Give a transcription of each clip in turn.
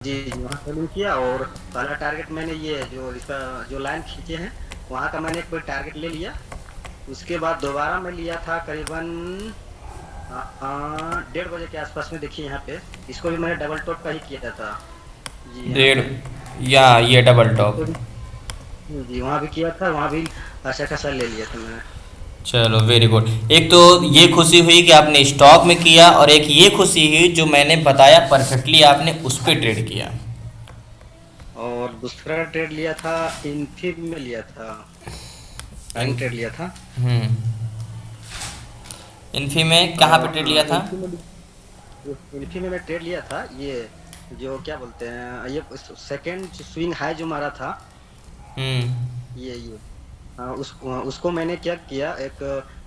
जी, जी, वहाँ सेलिंग किया और पहला टारगेट मैंने ये जो इसका जो लाइन खींचे हैं, वहाँ का मैंने एक बार टारगेट ले लिया। उसके बाद दोबारा मैं लिया था करीबन 1:30 बजे के आसपास में, देखिए यहाँ पे, इसको भी मैंने डबल टॉप का ही किया था। जी, यहाँ डेढ़, पे या ये डबल टॉप। इसको भी, जी, वहाँ भी किया था, वहाँ भी अच्छा खासा ले लिया था मैंने। चलो वेरी गुड। एक तो ये खुशी हुई कि आपने स्टॉक में किया, और एक ये खुशी हुई जो मैंने बताया परफेक्टली आपने उस पर ट्रेड किया। और दूसरा ट्रेड लिया था, इन्फी में लिया था, इन टाइम ट्रेड लिया था। हम्म इन्फी में कहाँ पे ट्रेड लिया था? इन्फी में, इन्फी में मैं ट्रेड लिया था, ये जो क्या बोलते हैं, ये सेकंड स्विंग हाई जो मारा था, हम्म ये हाँ, उसको मैंने क्या किया, एक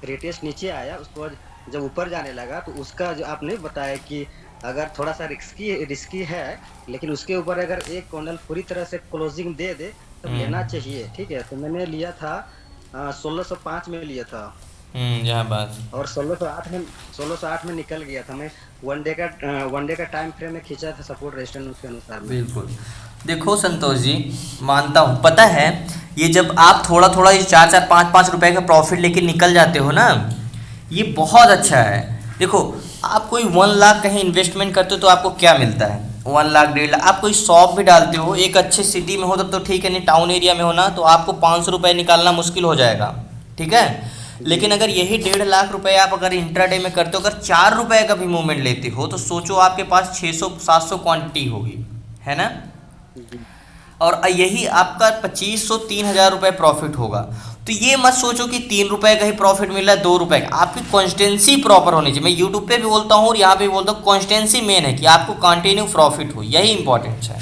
रेटेस्ट नीचे आया, उसको बाद जब ऊपर जाने लगा तो उसका जो आपने बताया कि अगर थोड़ा सा रिस्की रिस्की है, लेकिन उसके ऊपर अगर एक कैंडल पूरी तरह से क्लोजिंग दे दे तब लेना हम्म चाहिए, ठीक है। तो मैंने लिया था 1605 में लिया था, यहाँ बात। और 1608 में निकल गया था मैं। वन डे का टाइम फ्रेम में खींचा था, सपोर्ट रेजिस्टेंस उसके अनुसार में। बिल्कुल। देखो संतोष जी, मानता हूँ, पता है, ये जब आप थोड़ा थोड़ा ये 4 4 5 5 रुपए का प्रॉफिट लेके निकल जाते हो ना, ये बहुत अच्छा है। देखो, आप कोई 1 लाख कहीं इन्वेस्टमेंट करते हो तो आपको क्या मिलता है? 1 लाख 1.5 लाख। आप कोई शॉप भी डालते हो एक अच्छे सिटी में हो तब तो ठीक है, नहीं टाउन एरिया में हो ना तो आपको 500 रुपये निकालना मुश्किल हो जाएगा। ठीक है। जी, लेकिन अगर यही 1.5 लाख रुपए आप अगर इंट्राडे में करते हो, अगर 4 रुपए का भी मूवमेंट लेते हो, तो सोचो आपके पास 600 700 क्वांटिटी होगी, है ना? जी, और यही आपका 2500 3000 रुपये प्रॉफिट होगा। तो ये मत सोचो कि 3 रुपए का ही प्रॉफिट मिल रहा है, 2 रुपए का। आपकी कॉन्स्टेंसी प्रॉपर होनी चाहिए। मैं यूट्यूब पे भी बोलता हूँ और यहाँ पे भी बोलता हूँ, कॉन्स्टेंसी मेन है कि आपको कंटिन्यू प्रॉफिट हो, यही इंपॉर्टेंट है।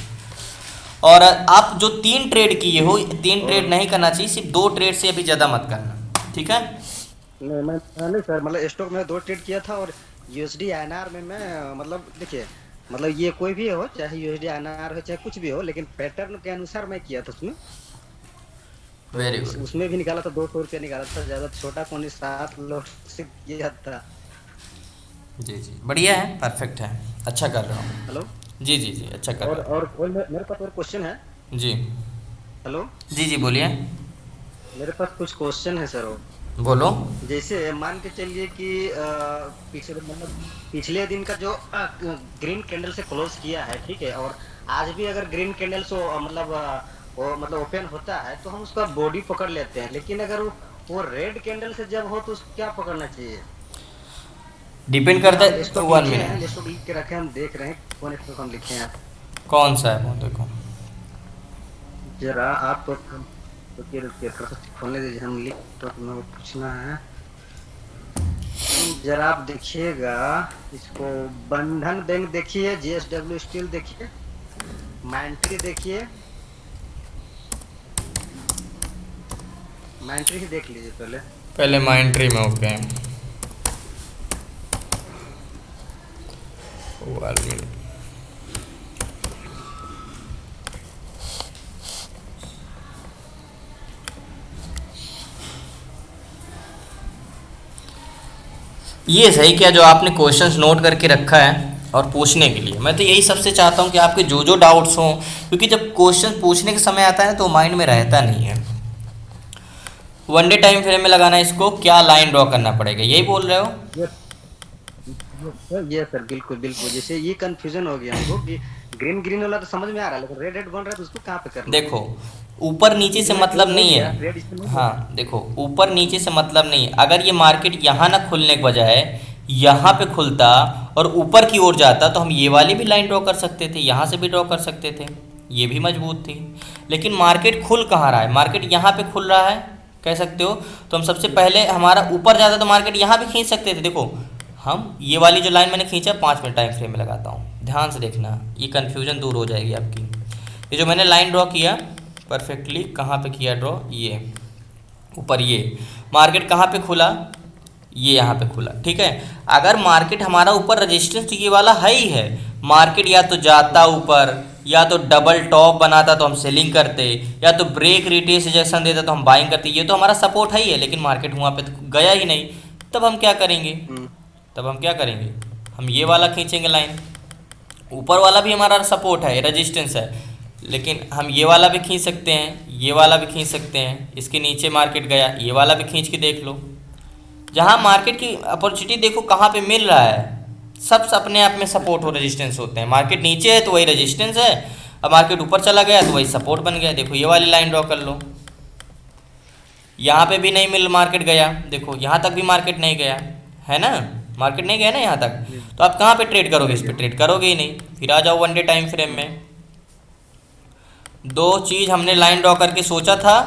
और आप जो 3 ट्रेड किए हो, 3 ट्रेड और नहीं करना चाहिए, सिर्फ 2 ट्रेड से अभी ज़्यादा मत करना, ठीक है? नहीं, मैं नहीं सर, मतलब स्टॉक में 2 ट्रेड किया था, और यूएसडी आईएनआर में मैं मतलब देखिए, मतलब ये कोई भी हो, चाहे यूएसडी आईएनआर हो चाहे कुछ भी हो, लेकिन पैटर्न के अनुसार मैं किया था उसमें। तो वेरी गुड। उसमें भी निकाला था, 200 रुपया निकाला था, ज्यादा छोटा कौन 7 लोग से किया था। जी जी, बढ़िया है, परफेक्ट है, अच्छा कर रहा हेलो। हूँ। जी जी जी, अच्छा कर रहा और मेरे पास और क्वेश्चन है। हूँ। जी हेलो। जी जी, बोलिए। मेरे पास कुछ क्वेश्चन है सर। बोलो। जैसे मान के चलिए कि पिछले मतलब पिछले दिन का जो ग्रीन कैंडल से क्लोज किया है, ठीक है, और आज भी अगर ग्रीन कैंडल से मतलब वो मतलब ओपन होता है तो हम उसका बॉडी पकड़ लेते हैं, लेकिन अगर वो रेड कैंडल से जब हो तो उसको क्या पकड़ना चाहिए? डिपेंड ये करता हम है, स्टॉक वन लिखे हैं, मिनट। स्टॉक लिख के रखे हैं, हम देख रहे हैं कौन स्टॉक हम लिखे हैं। कौन सा है वो देखो। जरा आप रुकिए रुकिए, थोड़ा सा खोलने दीजिए, हम लिख तो हमें पूछना है। जरा आप देखिएगा इसको। बंधन बैंक देखिए, जेएसडब्ल्यू स्टील देखिए, माइंट्री देखिए, माइंट्री ही देख लीजिए पहले। पहले माइंट्री में, ओके। One minute. ये सही किया जो आपने क्वेश्चंस नोट करके रखा है और पूछने के लिए। मैं तो यही सबसे चाहता हूँ कि आपके जो जो डाउट्स हों, क्योंकि जब क्वेश्चन पूछने के समय आता है तो माइंड में रहता नहीं है। वन डे टाइम फ्रेम में लगाना है इसको, क्या लाइन ड्रॉ करना पड़ेगा, यही बोल रहे हो? ये सर बिल्कुल बिल्कुल, जैसे ये कंफ्यूजन हो गया हमको कि ग्रीन ग्रीन वाला तो समझ में आ रहा है, लेकिन रेड रेड बन रहा है तो उसको कहाँ पे करना है? देखो, ऊपर नीचे से इसमें मतलब क्लोज हो नहीं गया, है। रेड इसमें नहीं हाँ है। देखो, ऊपर नीचे से मतलब नहीं है। अगर ये मार्केट यहाँ ना खुलने के बजाय यहाँ पे खुलता और ऊपर की ओर जाता तो हम ये वाली भी लाइन ड्रॉ कर सकते थे, यहाँ से भी ड्रॉ कर सकते थे, ये भी मजबूत थी। लेकिन मार्केट खुल कहाँ रहा है? मार्केट यहाँ पे खुल रहा है, कह सकते हो। तो हम सबसे पहले, हमारा ऊपर जाता तो मार्केट यहाँ भी खींच सकते थे। देखो, हम ये वाली जो लाइन मैंने खींचा, 5 मिनट टाइम फ्रेम में लगाता हूँ, ध्यान से देखना, ये कन्फ्यूजन दूर हो जाएगी आपकी। ये जो मैंने लाइन ड्रॉ किया परफेक्टली, कहाँ पे किया ड्रॉ, ये ऊपर, ये मार्केट कहाँ पे खुला, ये यहाँ पे खुला, ठीक है। अगर मार्केट हमारा ऊपर रजिस्टेंस तो ये वाला है ही है, मार्केट या तो जाता ऊपर, या तो डबल टॉप बनाता तो हम सेलिंग करते, या तो ब्रेक रिटेस रिजेक्शन देता तो हम बाइंग करते। ये तो हमारा सपोर्ट है ही है, लेकिन मार्केट वहाँ पे तो गया ही नहीं। तब हम क्या करेंगे? हम्म, तब हम क्या करेंगे? हम ये वाला खींचेंगे लाइन, ऊपर वाला भी हमारा सपोर्ट है, रेजिस्टेंस है, लेकिन हम ये वाला भी खींच सकते हैं, ये वाला भी खींच सकते हैं। इसके नीचे मार्केट गया, ये वाला भी खींच के देख लो। जहाँ मार्केट की अपॉर्चुनिटी देखो कहाँ पे मिल रहा है, सब अपने आप में सपोर्ट और रेजिस्टेंस होते हैं। मार्केट नीचे है तो वही रेजिस्टेंस है, अब मार्केट ऊपर चला गया तो वही सपोर्ट बन गया। देखो ये वाली लाइन ड्रॉ कर लो, यहाँ पे भी नहीं मिल, मार्केट गया, देखो यहाँ तक भी मार्केट नहीं गया है ना, मार्केट नहीं गया ना यहाँ तक, तो आप कहाँ पे ट्रेड करोगे, इस पे ट्रेड करोगे ही नहीं। फिर आ जाओ वन डे टाइम फ्रेम में। दो चीज़ हमने लाइन ड्रॉ करके सोचा था,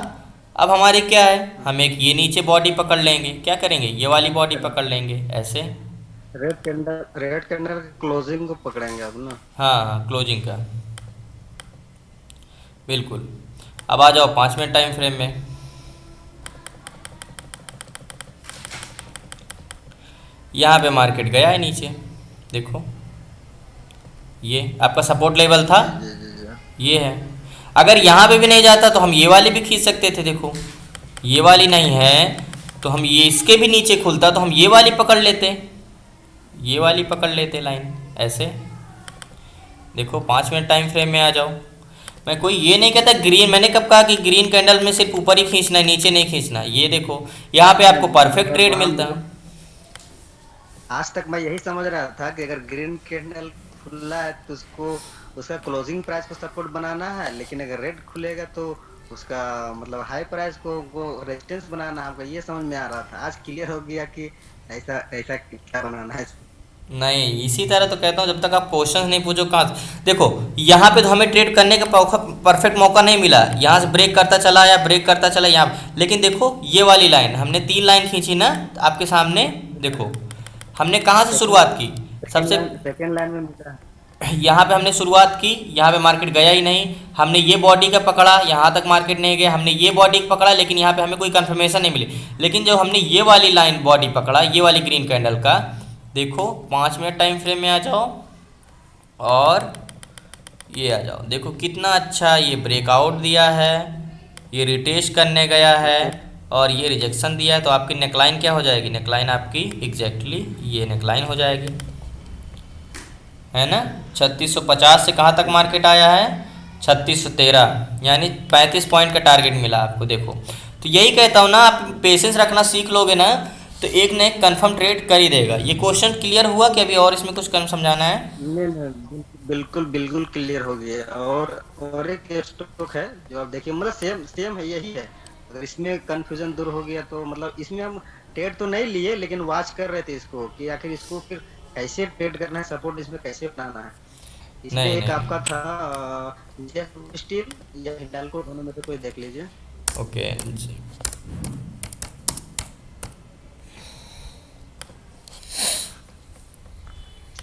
अब हमारे क्या है, हम एक ये नीचे बॉडी पकड़ लेंगे, क्या करेंगे, ये वाली बॉडी पकड़ लेंगे ऐसे। रेड कैंडल क्लोजिंग को पकड़ेंगे अब ना। हाँ हाँ, क्लोजिंग का बिल्कुल। अब आ जाओ 5 मिनट टाइम फ्रेम में। यहाँ पे मार्केट गया है नीचे, देखो ये आपका सपोर्ट लेवल था, जी जी जी जी। ये है। अगर यहाँ पे भी नहीं जाता तो हम ये वाली भी खींच सकते थे, देखो ये वाली नहीं है तो हम ये इसके भी नीचे खुलता तो हम ये वाली पकड़ लेते, ये वाली पकड़ लेते लाइन ऐसे। देखो 5 मिनट टाइम फ्रेम में आ जाओ। मैं कोई ये नहीं कहता ग्रीन, मैंने कब कहा कि ग्रीन कैंडल में सिर्फ ऊपर ही खींचना है, नीचे नहीं खींचना। ये देखो यहाँ पे आपको परफेक्ट ट्रेड मिलता है। आज तक मैं यही समझ रहा था कि अगर ग्रीन कैंडल खुला है तो उसको उसका क्लोजिंग प्राइस को सपोर्ट बनाना है, लेकिन अगर रेड खुलेगा तो उसका मतलब हाई प्राइस को रेजिस्टेंस बनाना है। हमको ये समझ में आ रहा था, आज क्लियर हो गया कि ऐसा ऐसा क्या बनाना है। नहीं, इसी तरह तो कहता हूँ, जब तक आप क्वेश्चन नहीं पूछो कहाँ से। देखो यहाँ पे तो हमें ट्रेड करने का परफेक्ट मौका नहीं मिला, यहाँ से ब्रेक करता चला या ब्रेक करता चला यहाँ, लेकिन देखो ये वाली लाइन हमने 3 लाइन खींची ना आपके सामने। देखो हमने कहाँ से शुरुआत की, सबसे सेकेंड लाइन में मिल रहा है। यहाँ पे हमने शुरुआत की, यहाँ पे मार्केट गया ही नहीं, हमने ये बॉडी का पकड़ा, यहाँ तक मार्केट नहीं गया, हमने ये बॉडी का पकड़ा, लेकिन यहाँ पे हमें कोई कंफर्मेशन नहीं मिली। लेकिन जब हमने ये वाली लाइन बॉडी पकड़ा, ये वाली ग्रीन कैंडल का, देखो 5 मिनट टाइम फ्रेम में आ जाओ और ये आ जाओ, देखो कितना अच्छा ये ब्रेकआउट दिया है, ये रिटेस्ट करने गया है और ये रिजेक्शन दिया है। तो आपकी नेकलाइन क्या हो जाएगी, नेकलाइन आपकी एग्जैक्टली ये नेकलाइन हो जाएगी, है ना। 3650 से कहाँ तक मार्केट आया है, 3613, यानी 35 पॉइंट का टारगेट मिला आपको। देखो तो यही कहता हूँ ना, आप पेशेंस रखना सीख लोगे ना तो एक न एक कन्फर्म ट्रेड कर ही देगा। ये क्वेश्चन क्लियर हुआ कि अभी और इसमें कुछ कम समझाना है? नहीं नहीं, बिल्कुल बिल्कुल क्लियर हो गया। और एक स्टॉक है जो आप देखिए, मतलब सेम सेम है, यही है। अगर इसमें कंफ्यूजन दूर हो गया तो मतलब इसमें हम ट्रेड तो नहीं लिए, लेकिन वॉच कर रहे थे इसको कि आखिर इसको फिर कैसे ट्रेड करना है, सपोर्ट इसमें कैसे बनाना है। इसमें नहीं एक नहीं, आपका था स्टील या हिंडाल्को, दोनों में से कोई देख लीजिए। ओके।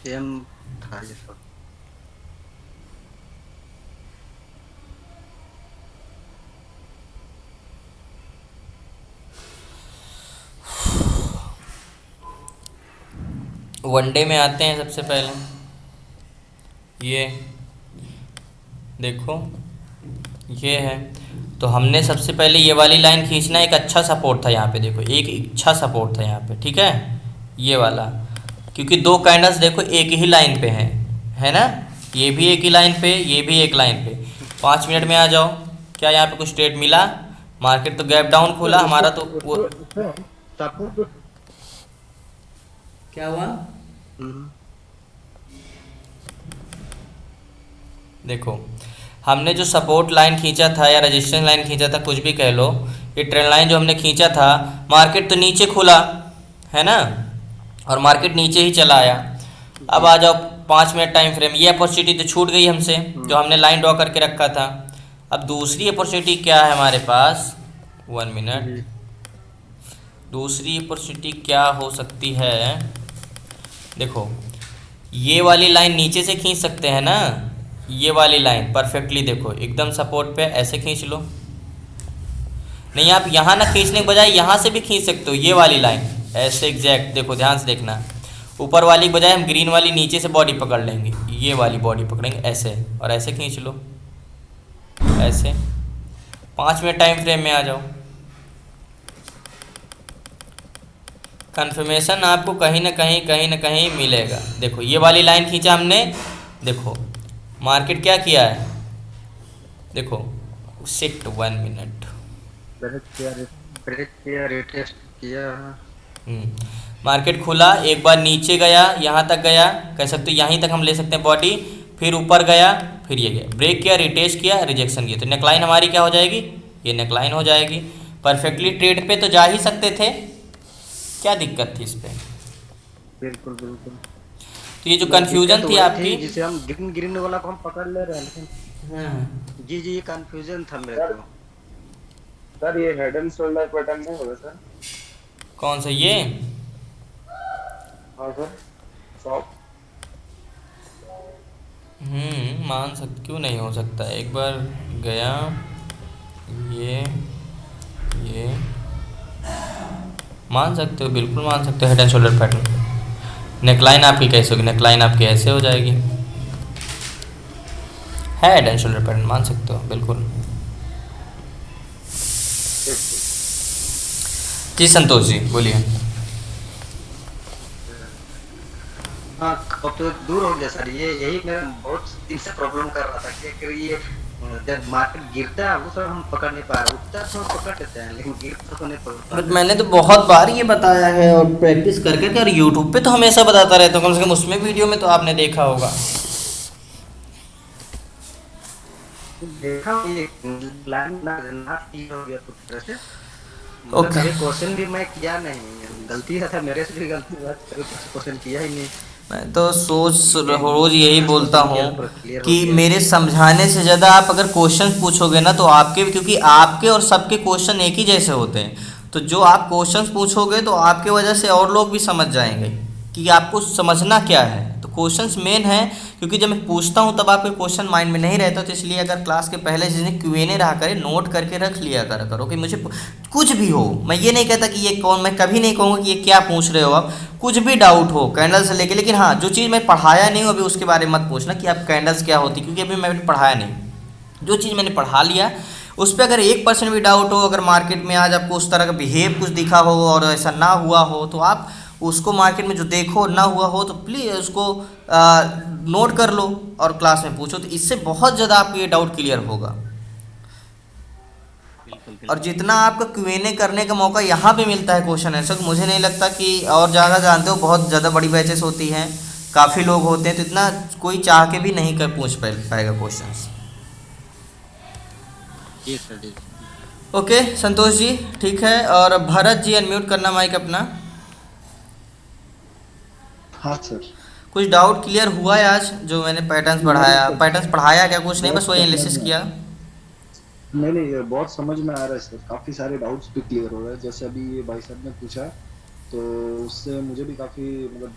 सेम था ये सब। वनडे में आते हैं सबसे पहले, ये देखो ये है। तो हमने सबसे पहले ये वाली लाइन खींचना, एक अच्छा सपोर्ट था यहाँ पे, देखो एक अच्छा सपोर्ट था यहाँ पे, ठीक है ये वाला, क्योंकि 2 कैंडल्स देखो एक ही लाइन पे हैं, है ना, ये भी एक ही लाइन पे, ये भी एक लाइन पे। 5 मिनट में आ जाओ, क्या यहाँ पे कुछ ट्रेड मिला? मार्केट तो गैप डाउन खोला हमारा, तो वो सपोर्ट। क्या हुआ, देखो हमने जो सपोर्ट लाइन खींचा था या रजिस्टेंस लाइन खींचा था, कुछ भी कह लो, ये ट्रेंड लाइन जो हमने खींचा था, मार्केट तो नीचे खुला है ना, और मार्केट नीचे ही चला आया। अब आ जाओ 5 मिनट टाइम फ्रेम, ये अपॉर्चुनिटी तो छूट गई हमसे जो हमने लाइन ड्रॉ करके रखा था। अब दूसरी अपॉर्चुनिटी क्या है हमारे पास, 1 मिनट, दूसरी अपॉर्चुनिटी क्या हो सकती है, देखो ये वाली लाइन नीचे से खींच सकते हैं ना, ये वाली लाइन परफेक्टली देखो एकदम सपोर्ट पे, ऐसे खींच लो। नहीं आप यहाँ ना खींचने के बजाय यहाँ से भी खींच सकते हो, ये वाली लाइन ऐसे एग्जैक्ट, देखो ध्यान से देखना, ऊपर वाली के बजाय हम ग्रीन वाली नीचे से बॉडी पकड़ लेंगे, ये वाली बॉडी पकड़ेंगे ऐसे, और ऐसे खींच लो ऐसे। 5 मिनट टाइम फ्रेम में आ जाओ, कंफर्मेशन आपको कहीं ना कहीं मिलेगा। देखो ये वाली लाइन खींचा हमने, देखो मार्केट क्या किया है, देखो सिट 1 मिनट। ब्रेक किया, रिटेस्ट किया। मार्केट खुला, एक बार नीचे गया, यहाँ तक गया, कह सकते हो यहीं तक हम ले सकते हैं बॉडी, फिर ऊपर गया, फिर ये गया, ब्रेक किया, रिटेस्ट किया, रिजेक्शन किया, तो नेकलाइन हमारी क्या हो जाएगी, ये नेकलाइन हो जाएगी। परफेक्टली ट्रेड पे तो जा ही सकते थे, क्या दिक्कत थी इस पे। बिल्कुल बिल्कुल। तो ये जो बस कन्फ्यूजन दिक्कत थी वही आपकी। थी जिसे हम ग्रीन ग्रीन वाला को हम पकड़ ले रहे हैं, लेकिन हाँ। जी जी, ये कंफ्यूजन था मेरे सर को। सर ये हेड एंड शोल्डर पैटर्न नहीं होगा सर? कौन सा ये, हाँ सर, सॉफ्ट। मान सकते, क्यों नहीं हो सकता, एक बार गया, ये ये मान सकते हो, बिल्कुल मान सकते हो head and shoulder pattern. Neckline आपकी कैसे होगी, नेकलाइन आपकी ऐसे हो जाएगी, हेड एंड शोल्डर पैटर्न मान सकते हो बिल्कुल। जी संतोष जी बोलिए। हाँ, अब तो दूर हो गया सर। ये यही मेरा बहुत दिन से प्रॉब्लम कर रहा था कि अगर ये जब मार्केट गिरता है वो सर हम पकड़ नहीं पा रहे, उठता है तो हम पकड़ लेते हैं, लेकिन गिरता तो नहीं पकड़ बट पाते। मैंने तो बहुत बार ये बताया है और प्रैक्टिस कर करके, और यूट्यूब पे तो हमेशा बताता रहता हूँ, कम से कम उसमें वीडियो में तो आपने देखा होगा। देखा ये प्लान ना की हो गया पूरी तरह से। मतलब ओके। कभी क्वेश्चन भी मैं किया नहीं, गलती था मेरे से भी, गलती हुआ, कभी कुछ क्वेश्चन किया ही नहीं। मैं तो सोच ये रोज यही दस बोलता क्वेश्चन हूँ किया तो पूरा क्लियर हो कि गया। मेरे समझाने से ज़्यादा आप अगर क्वेश्चन पूछोगे ना तो आपके, क्योंकि आपके और सबके क्वेश्चन एक ही जैसे होते हैं, तो जो आप क्वेश्चन पूछोगे तो आपके वजह से और लोग भी समझ जाएंगे कि आपको समझना क्या है। तो क्वेश्चंस मेन है, क्योंकि जब मैं पूछता हूँ तब आपके क्वेश्चन माइंड में नहीं रहता, तो इसलिए अगर क्लास के पहले जिन्हें Q&A रहा करे, नोट करके रख लिया करा करो कि मुझे कुछ भी हो। मैं ये नहीं कहता कि ये कौन, मैं कभी नहीं कहूँगा कि ये क्या पूछ रहे हो आप, कुछ भी डाउट हो कैंडल से लेके, लेकिन हाँ जो चीज़ मैं पढ़ाया नहीं हूँ अभी उसके बारे में मत पूछना कि आप कैंडल्स क्या होती, क्योंकि अभी मैंने पढ़ाया नहीं। जो चीज़ मैंने पढ़ा लिया उस पर अगर 1% भी डाउट हो, अगर मार्केट में आज आपको उस तरह का बिहेव कुछ दिखा हो और ऐसा ना हुआ हो, तो आप उसको मार्केट में जो देखो ना हुआ हो तो प्लीज़ उसको नोट कर लो और क्लास में पूछो, तो इससे बहुत ज़्यादा आपको ये डाउट क्लियर होगा। बिल्कुल और बिल्कुल। जितना आपका Q&A करने का मौका यहाँ पे मिलता है क्वेश्चन आंसर, मुझे नहीं लगता कि और ज़्यादा, जानते हो बहुत ज़्यादा बड़ी बैचेस होती हैं, काफ़ी लोग होते हैं, तो इतना कोई चाह के भी नहीं कर पूछ पाएगा क्वेश्चंस। जी सर जी। ओके संतोष जी, ठीक है। और भरत जी अनम्यूट करना माइक अपना। हाँ सर। कुछ डाउट क्लियर हुआ है आज जो मैंने पैटर्न्स नहीं पढ़ाया, सर, पैटर्न्स पढ़ाया क्या, कुछ नहीं, बस बहुत वही समझ एनालिसिस में, किया। नहीं नहीं, ये बहुत समझ में आ रहा है सर। काफी सारे डाउट्स भी क्लियर हो रहे हैं, जैसे अभी ये भाई साहब ने पूछा, तो उससे मुझे भी काफी मतलब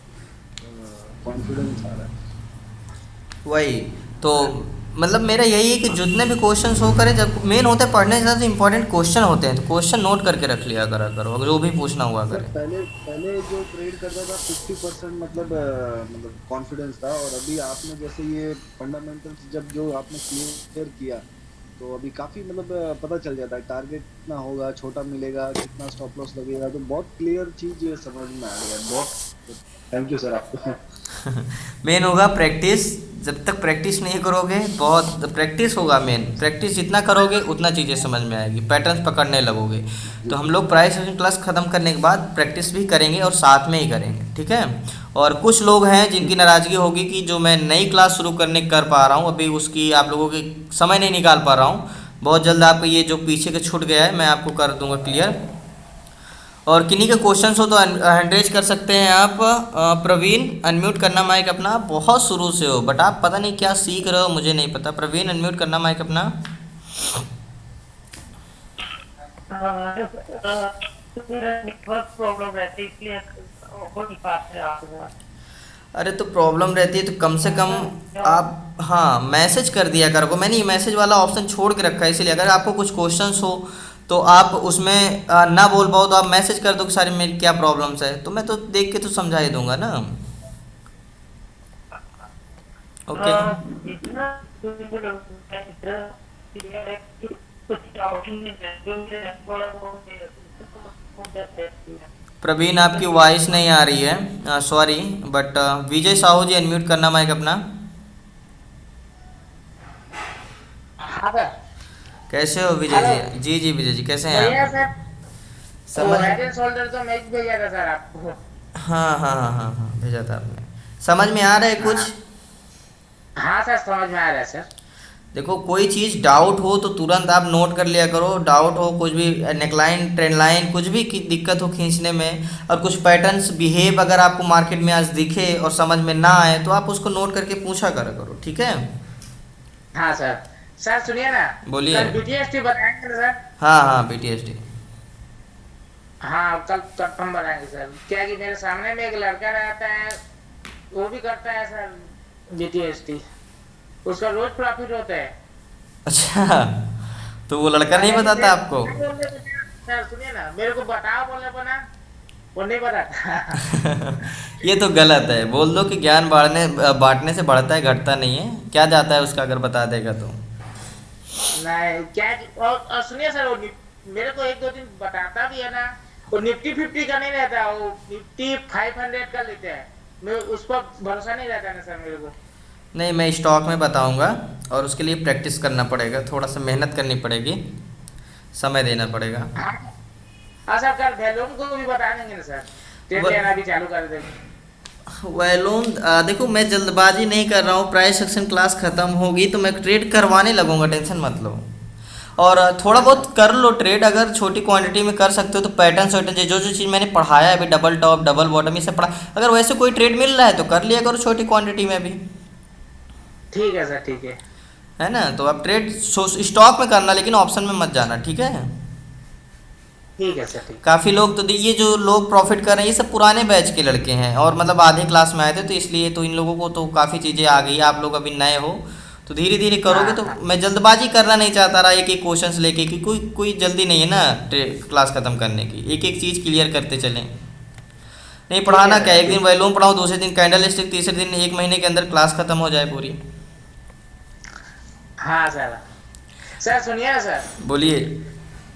कॉन्फिडेंस आ रहा है। वही तो, मतलब मेरा यही है कि जितने भी क्वेश्चंस हो करे, जब मेन होता है पढ़ने से ज़्यादा इंपॉर्टेंट क्वेश्चन होते हैं, तो क्वेश्चन नोट करके रख लिया करा करो अगर जो भी पूछना हुआ सर करे। पहले पहले जो ट्रेड करता था 50% मतलब कॉन्फिडेंस था, और अभी आपने जैसे ये फंडामेंटल्स जब जो आपने क्लियर किया, तो अभी काफी मतलब पता चल जाता है टारगेट कितना होगा, छोटा मिलेगा, कितना स्टॉप लॉस लगेगा, तो बहुत क्लियर चीज समझ में आ गया। बहुत थैंक यू सर आपको। मेन होगा प्रैक्टिस, जब तक प्रैक्टिस नहीं करोगे, बहुत प्रैक्टिस होगा मेन, प्रैक्टिस जितना करोगे उतना चीज़ें समझ में आएगी, पैटर्न्स पकड़ने लगोगे। तो हम लोग प्राइस एक्शन क्लास ख़त्म करने के बाद प्रैक्टिस भी करेंगे और साथ में ही करेंगे, ठीक है। और कुछ लोग हैं जिनकी नाराज़गी होगी कि जो मैं नई क्लास शुरू करने कर पा रहा हूँ अभी, उसकी आप लोगों के समय नहीं निकाल पा रहा हूँ। बहुत जल्द आपको ये जो पीछे का छूट गया है मैं आपको कर दूंगा क्लियर। और किन्हीं के क्वेश्चंस हो तो हैंड रेज कर सकते हैं आप। प्रवीण अनम्यूट करना माइक अपना, बहुत शुरू से हो बट आप पता नहीं क्या सीख रहे हो मुझे नहीं पता। प्रवीण अनम्यूट करना माइक अपना। नेटवर्क प्रॉब्लम रहती है इसलिए हो नहीं पाते आप। अरे तो प्रॉब्लम रहती है तो कम से कम आप, हाँ मैसेज कर दिया करो। मैंने ये मैसेज वाला ऑप्शन छोड़ के रखा है, इसलिए अगर आपको कुछ क्वेश्चंस हो तो आप उसमें ना बोल पाओ तो आप मैसेज कर दो कि सारी मेरी क्या प्रॉब्लम्स है, तो मैं तो देख के तो समझा ही दूंगा ना। ओके इतना कुछ आउटिंग प्रवीण आपकी वॉइस नहीं आ रही है, sorry but Vijay Sahu ji unmute करना माइक अपना। हाँ सर। कैसे हो विजय हेलो। जी? जी जी विजय जी, कैसे हैं बढ़िया आप? सर। वो समझ। हेड एंड शोल्डर तो मैं भेजा था सर आपको। हाँ हाँ हाँ हाँ हाँ, भेजा था आपने। समझ में आ रहा है कुछ? हाँ। हाँ सर, समझ में आ रहा है सर। देखो, कोई चीज़ डाउट हो तो तुरंत आप नोट कर लिया करो। डाउट हो कुछ भी, नेकलाइन, ट्रेंड लाइन, कुछ भी की दिक्कत हो खींचने में, और कुछ पैटर्न्स बिहेव अगर आपको मार्केट में आज दिखे और समझ में ना आए, तो आप उसको नोट करके पूछा करा करो, ठीक है? हाँ सर। सर सुनिए ना। बोलिए। कल बीटीएसटी बताएंगे ना सर। हाँ हाँ, पीटीएसडी। हाँ, कल कंफर्म बताएंगे सर। क्या कि मेरे सामने में एक लड़का रहता है, वो भी करता है सर बीटीएसटी। उसका रोज प्रॉफिट होता है। अच्छा, तो वो लड़का नहीं लेकिन बताता मेरे आपको? को बोलने पे ना- सर सुनिए ना, मेरे को बताओ बोलने पर ना वो नहीं बताता। ये तो गलत है। बोल दो कि ज्ञान बांटने से बढ़ता है, घटता नहीं है। क्या जाता है उसका अगर बता देगा तो? नहीं क्या और सुनिए सर, वो मेरे को एक दो दिन बताता भी है ना। वो निफ्टी 50 का नहीं रहता, वो निफ्टी 500 का लेते हैं। मैं उस पर भरोसा नहीं रहता ना सर मेरे को। नहीं, मैं स्टॉक में बताऊंगा, और उसके लिए प्रैक्टिस करना पड़ेगा, थोड़ा सा मेहनत करनी पड़ेगी, समय देना पड़ेगा। हाँ। हाँ सर, कल वैल्यूम को भी बता देंगे ना सर। ट्रेड व- लेना भी चालू कर देंगे। वैलोन, देखो मैं जल्दबाजी नहीं कर रहा हूँ। प्राइस एक्शन क्लास ख़त्म होगी तो मैं ट्रेड करवाने लगूंगा, टेंशन मत लो। और थोड़ा हाँ सर। बहुत कर लो ट्रेड, अगर छोटी क्वांटिटी में कर सकते हो तो। पैटर्न वैटर्न जो जो चीज़ मैंने पढ़ाया है अभी, डबल टॉप, डबल बॉटम, ये सब पढ़ा। अगर वैसे कोई ट्रेड मिल रहा है तो कर लिया करो छोटी क्वांटिटी में भी, ठीक है सर, ठीक है। है ना? तो आप ट्रेड स्टॉक में करना, लेकिन ऑप्शन में मत जाना, ठीक है? ठीक है सर, ठीक। काफ़ी लोग तो ये जो लोग प्रॉफिट कर रहे हैं, ये सब पुराने बैच के लड़के हैं, और मतलब आधे क्लास में आए थे, तो इसलिए तो इन लोगों को तो काफ़ी चीज़ें आ गई। आप लोग अभी नए हो तो धीरे धीरे करोगे। हाँ तो हाँ। मैं जल्दबाजी करना नहीं चाहता रहा एक एक क्वेश्चंस लेके, कि कोई कोई जल्दी नहीं है ना क्लास ख़त्म करने की। एक एक चीज़ क्लियर करते चलें। नहीं ठीक पढ़ाना है क्या, सर, एक दिन ठीक। वैल्यूम पढ़ाओ, दूसरे दिन कैंडल स्टिक, तीसरे दिन, एक महीने के अंदर क्लास ख़त्म हो जाए पूरी। हाँ सर। सर सुनिए ना सर। बोलिए।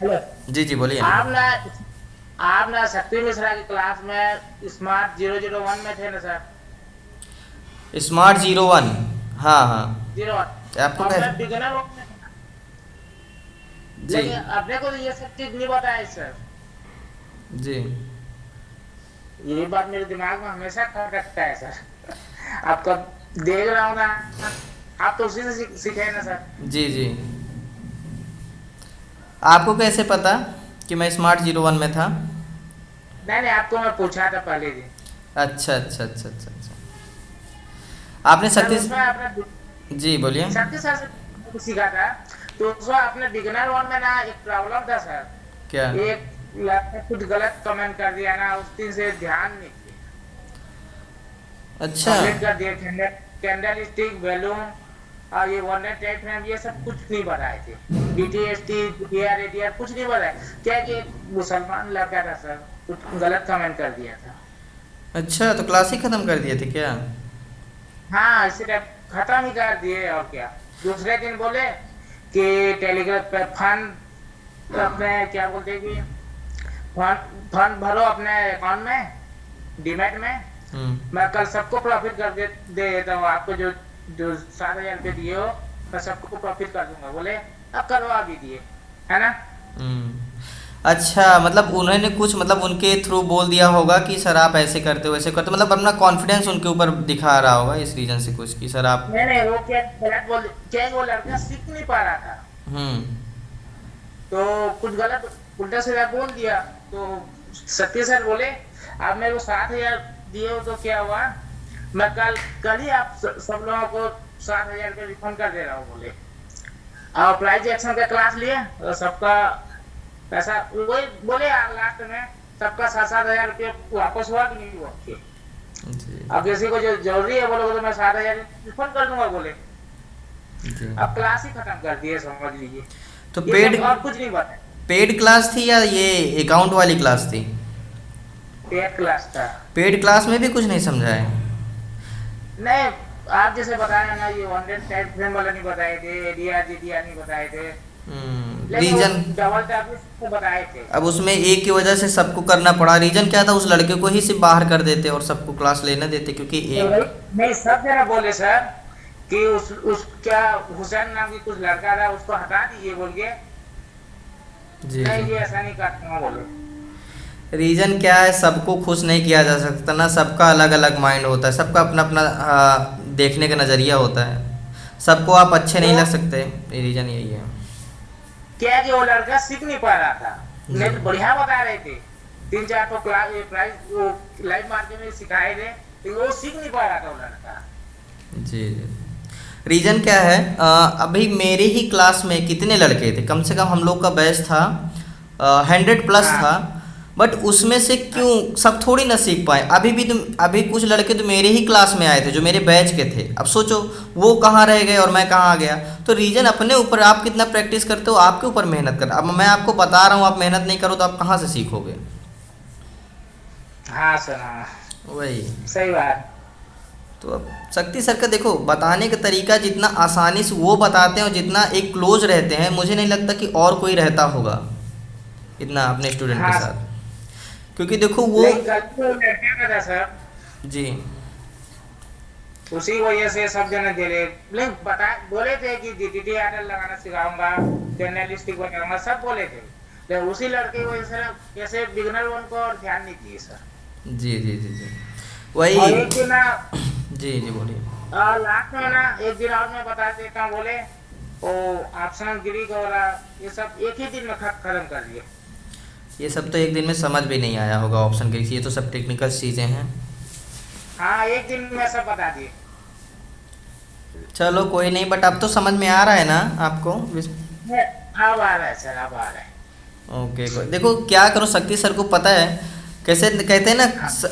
हेलो। जी जी बोलिए। आप ना शक्ति मिश्रा की क्लास में स्मार्ट 001 में थे ना सर। स्मार्ट 01, हाँ हाँ। 01। आपको और मैं कैसे? बिगिनर हूँ। जी लेकिन अपने को तो ये सब चीज नहीं बताया सर। जी। ये बात मेरे दिमाग में हमेशा खटकता है सर। आपका देख रहा हूँ ना, आप तो उसी से सीखे ना सर। जी जी। आपको कैसे पता कि मैं स्मार्ट 01 में था? नहीं नहीं, आपको मैं पूछा था पहले दिन। अच्छा अच्छा अच्छा अच्छा अच्छा। आपने सर सतीश। उसमें आपने जी बोलिए। शक्ति सर से सीखा था। तो उसमें आपने बिगिनर वन में ना एक प्रॉब्लम था सर। क्या? एक लड़का कुछ गलत कमेंट कर दिया ना, उस दिन से ध्यान नहीं किया। अच्छा कंप्लीट कर दिया। कैंडल स्टिक, वैल्यूम और ये वन नाइट टाइम फ्रेम, ये सब कुछ नहीं बताए थे। बीटीएसटी, डीआर, एडीआर कुछ नहीं बताया। क्या कि एक मुसलमान लड़का था सर, कुछ गलत कमेंट कर दिया था। अच्छा, तो क्लास ही ख़त्म कर दिए थे क्या? हाँ, इसीलिए खत्म ही कर दिए। और क्या, दूसरे दिन बोले कि टेलीग्राम पे फंड अपने क्या बोलते हैं कि फंड भरो अपने अकाउंट में, डीमैट में। मैं कल सबको प्रॉफिट कर दे देता हूँ। आपको जो जो 7,000 रुपये दिए हो, मैं सबको प्रॉफिट कर दूंगा। बोले अब करवा भी दिए, है ना। अच्छा, मतलब उन्होंने कुछ, मतलब उनके थ्रू बोल दिया होगा कि सर आप ऐसे करते हो वैसे करते हो, मतलब अपना कॉन्फिडेंस उनके ऊपर दिखा रहा होगा इस रीजन से कुछ, कि सर आप। नहीं नहीं, वो क्या गलत बोल, क्या वो लड़का सीख नहीं पा रहा था, हम्म। तो कुछ गलत उल्टा सीधा बोल दिया। तो सत्य सर बोले आप मेरे को 7,000 दिए हो तो क्या हुआ, मैं कल कल ही आप सब लोगों को 7,000 रुपये रिफंड कर दे रहा हूँ। बोले और प्राइज एक्शन का क्लास लिया और सबका पैसा वही बोले लास्ट में सबका 7,000 रुपये वापस हुआ कि नहीं हुआ। जी अब किसी को जो जरूरी है बोले तो मैं 7,000 रिफंड कर दूंगा। बोले जी। अब क्लास ही खत्म कर दिए, समझ लीजिए। तो ये पेड सब और कुछ नहीं बताया। पेड क्लास थी या ये अकाउंट वाली क्लास थी? पेड क्लास था। पेड क्लास में भी कुछ नहीं समझाए? नहीं, आप जैसे बताया ना, ये 100 टाइप फ्रेम वाला नहीं बताए थे, एडीआर जीडीआर नहीं बताए थे, लेकिन वो रीजन। डबल टैप से बताए थे। अब उसमें एक की वजह से सबको करना पड़ा। रीजन क्या था, उस लड़के को ही सिर्फ बाहर कर देते और सबको क्लास लेने देते, क्योंकि तो एक। भाई नहीं, सब जरा बोले सर कि उस क्या हुसैन नाम की कुछ लड़का था, उसको हटा दीजिए बोल के। जी नहीं जी। जी ऐसा नहीं करता हूँ बोले। रीज़न क्या है, सबको खुश नहीं किया जा सकता ना, सबका अलग अलग माइंड होता है, सबका अपना अपना देखने का नज़रिया होता है, सबको आप अच्छे नहीं वो लग सकते, ये रीज़न यही है। क्या कि वो लड़का सीख नहीं पा रहा था, जी नहीं तो बढ़िया बता रहे थे, 3-4 तो क्लास प्राइस वो लाइव मार्केट में सिखाए थे, लेकिन वो सीख नहीं पा रहा था वो लड़का। जी जी। रीज़न क्या है, अभी मेरे ही क्लास में कितने लड़के थे, कम से कम हम लोग का बैच था 100+ हाँ था, बट उसमें से क्यों सब थोड़ी ना सीख पाए। अभी कुछ लड़के तो मेरे ही क्लास में आए थे जो मेरे बैच के थे, अब सोचो वो कहाँ रह गए और मैं कहाँ आ गया। तो रीज़न अपने ऊपर, आप कितना प्रैक्टिस करते हो आपके ऊपर मेहनत कर। अब मैं आपको बता रहा हूँ, आप मेहनत नहीं करो तो आप कहाँ से सीखोगे। हाँ सर हाँ, वही। सही बात। तो अब शक्ति सर का देखो बताने का तरीका, जितना आसानी से वो बताते हैं और जितना एक क्लोज रहते हैं, मुझे नहीं लगता कि और कोई रहता होगा इतना अपने स्टूडेंट के हाँ साथ, क्योंकि देखो वो। लेकिन गलती वो लड़के का था सर, जी उसी वजह से सब जने दे रहे। लेकिन बता बोले थे कि जीटीटी आर्डर लगाना सिखाऊंगा, जर्नलिस्टिक बताऊंगा, सब बोले थे, लेकिन उसी लड़के की वजह से कैसे बिगनर वन को और ध्यान नहीं दिए सर। जी जी जी जी वही। और एक दिन ना जी जी बोलिए। लास्ट में ना एक दिन और मैं बता देता हूँ, बोले वो ऑप्शन ग्रीक और ये सब एक ही दिन में खत्म कर दिए। ये सब तो एक दिन में समझ भी नहीं आया होगा ऑप्शन के, ये तो सब टेक्निकल चीज़ें हैं। हाँ एक दिन में सब बता दिए। चलो कोई नहीं, बट अब तो समझ में आ रहा है ना आपको। अब आ रहा है सर, अब आ रहा है। ओके देखो क्या करो, शक्ति सर को पता है कैसे कहते हैं ना,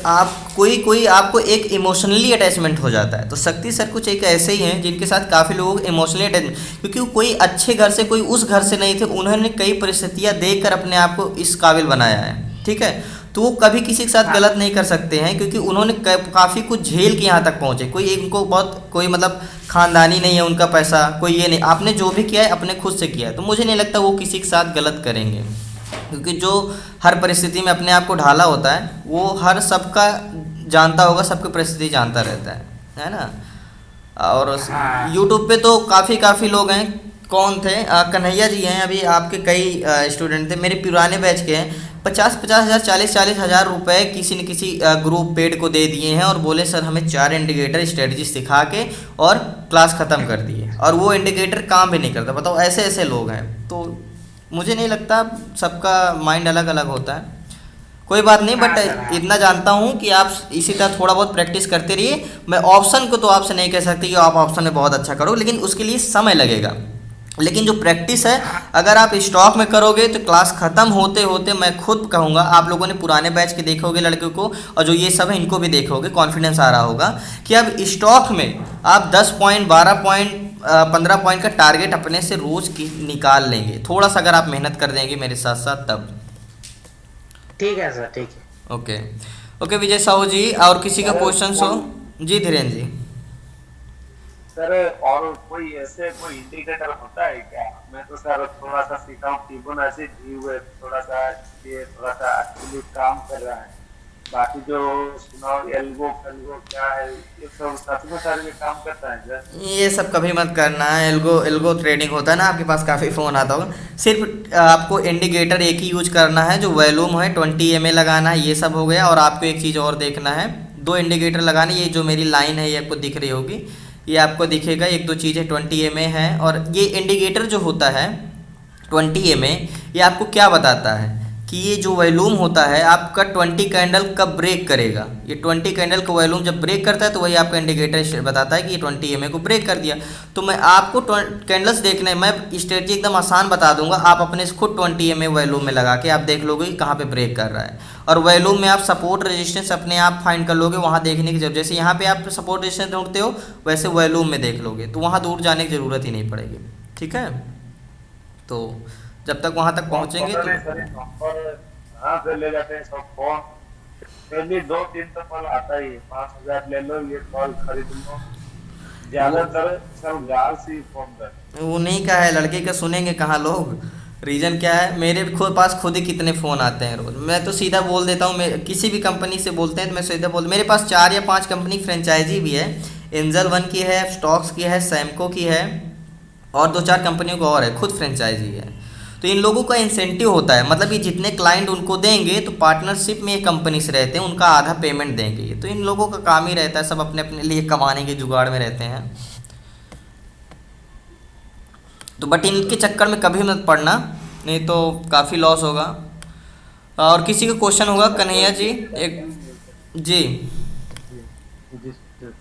आप कोई आपको एक इमोशनली अटैचमेंट हो जाता है, तो शक्ति सर कुछ एक ऐसे ही हैं जिनके साथ काफ़ी लोग इमोशनली अटैचमेंट, क्योंकि कोई अच्छे घर से कोई उस घर से नहीं थे, उन्होंने कई परिस्थितियां देखकर अपने आप को इस काबिल बनाया है, ठीक है। तो वो कभी किसी के साथ गलत नहीं कर सकते हैं, क्योंकि उन्होंने काफ़ी कुछ झेल के यहाँ तक पहुँचे। कोई उनको बहुत कोई मतलब ख़ानदानी नहीं है उनका पैसा, कोई ये नहीं, आपने जो भी किया है अपने खुद से किया है, तो मुझे नहीं लगता वो किसी के साथ गलत करेंगे, क्योंकि जो हर परिस्थिति में अपने आप को ढाला होता है वो हर सबका जानता होगा, सबकी परिस्थिति जानता रहता है ना। और हाँ। यूट्यूब पे तो काफ़ी लोग हैं, कौन थे, कन्हैया जी हैं, अभी आपके कई स्टूडेंट थे मेरे पुराने बैच के हैं, 50-50 हज़ार 40-40 हज़ार रुपये किसी न किसी ग्रुप पेड को दे दिए हैं और बोले सर हमें 4 इंडिकेटर स्ट्रेटजी सिखा के और क्लास ख़त्म कर दिए, और वो इंडिकेटर काम भी नहीं करता। बताओ ऐसे ऐसे लोग हैं। तो मुझे नहीं लगता, सबका माइंड अलग अलग होता है, कोई बात नहीं, बट इतना जानता हूँ कि आप इसी तरह थोड़ा बहुत प्रैक्टिस करते रहिए। मैं ऑप्शन को तो आपसे नहीं कह सकती कि आप ऑप्शन में बहुत अच्छा करो, लेकिन उसके लिए समय लगेगा, लेकिन जो प्रैक्टिस है अगर आप स्टॉक में करोगे तो क्लास ख़त्म होते होते मैं खुद कहूँगा, आप लोगों ने पुराने बैच के देखोगे लड़कों को और जो ये सब है इनको भी देखोगे, कॉन्फिडेंस आ रहा होगा कि अब स्टॉक में आप 10 पॉइंट 12 पॉइंट 15 पॉइंट का टारगेट अपने से रोज़ की निकाल लेंगे, थोड़ा सा अगर आप मेहनत कर देंगे मेरे साथ साथ तब। ठीक है सर, ठीक है। ओके ओके विजय साहू जी, और किसी का क्वेश्चन हो? जी धीरेन्द्र जी। सर और कोई ऐसे कोई इंडिकेटर होता है क्या? मैं तो सर थोड़ा सा सीखा हूँ, फिबोनाची व्यू है, थोड़ा सा ये थोड़ा सा एक्चुअली काम कर रहा है, बाकी जो सुनाओ एल्गो क्या है, ये सब सच में सर ये काम करता है सर? ये सब कभी मत करना है, एल्गो ट्रेडिंग होता है ना, आपके पास काफ़ी फ़ोन आता होगा, सिर्फ आपको इंडिकेटर एक ही यूज करना है, जो वॉल्यूम है 20 mA लगाना है, ये सब हो गया। और आपको एक चीज़ और देखना है, 2 इंडिकेटर लगाने, ये जो मेरी लाइन है ये आपको दिख रही होगी, ये आपको दिखेगा, 1-2 चीज़ें 20 mA है। और ये इंडिकेटर जो होता है 20 mA, ये आपको क्या बताता है कि ये जो वॉल्यूम होता है आपका 20 कैंडल कब ब्रेक करेगा। ये 20 कैंडल का वॉल्यूम जब ब्रेक करता है तो वही आपका इंडिकेटर बताता है कि ये 20 mA को ब्रेक कर दिया। तो मैं आपको कैंडल्स देखने, मैं स्ट्रेटजी एकदम आसान बता दूंगा, आप अपने से खुद 20 mA वॉल्यूम में लगा के आप देख लोगे कि कहाँ पे ब्रेक कर रहा है। और वॉल्यूम में आप सपोर्ट रेजिस्टेंस अपने आप फाइंड कर लोगे, वहाँ देखने की जरूरत, जैसे यहाँ पे आप सपोर्ट रेजिस्टेंस ढूंढते हो वैसे वॉल्यूम में देख लोगे, तो वहाँ दूर जाने की ज़रूरत ही नहीं पड़ेगी, ठीक है। तो जब तक वहाँ तक पहुँचेंगे तो हाँ फिर ले जाते हैं सब फोन, पहले 2-3 तो कॉल आता ही है, 5,000 ले लो, ये कॉल खरीद लो, ज्यादातर सब गाल से फोन कर। वो नहीं का है, लड़के का सुनेंगे कहाँ लोग। रीज़न क्या है, मेरे खुद ही कितने फ़ोन आते हैं रोज़, मैं तो सीधा बोल देता हूँ, मैं किसी भी कंपनी से बोलते हैं तो मैं सीधा मेरे पास 4 या 5 कंपनी फ्रेंचाइजी भी है, एंजल वन की है, स्टॉक्स की है, सैमको की है, और 2-4 कंपनियों को और है, खुद फ्रेंचाइजी है। तो इन लोगों का इंसेंटिव होता है, मतलब ये जितने क्लाइंट उनको देंगे तो पार्टनरशिप में ये कंपनी से रहते हैं, उनका आधा पेमेंट देंगे ये। तो इन लोगों का काम ही रहता है, सब अपने अपने लिए कमाने के जुगाड़ में रहते हैं। तो बट इनके चक्कर में कभी मत पड़ना, नहीं तो काफ़ी लॉस होगा। और किसी का क्वेश्चन होगा कन्हैया जी? एक जी जी सर।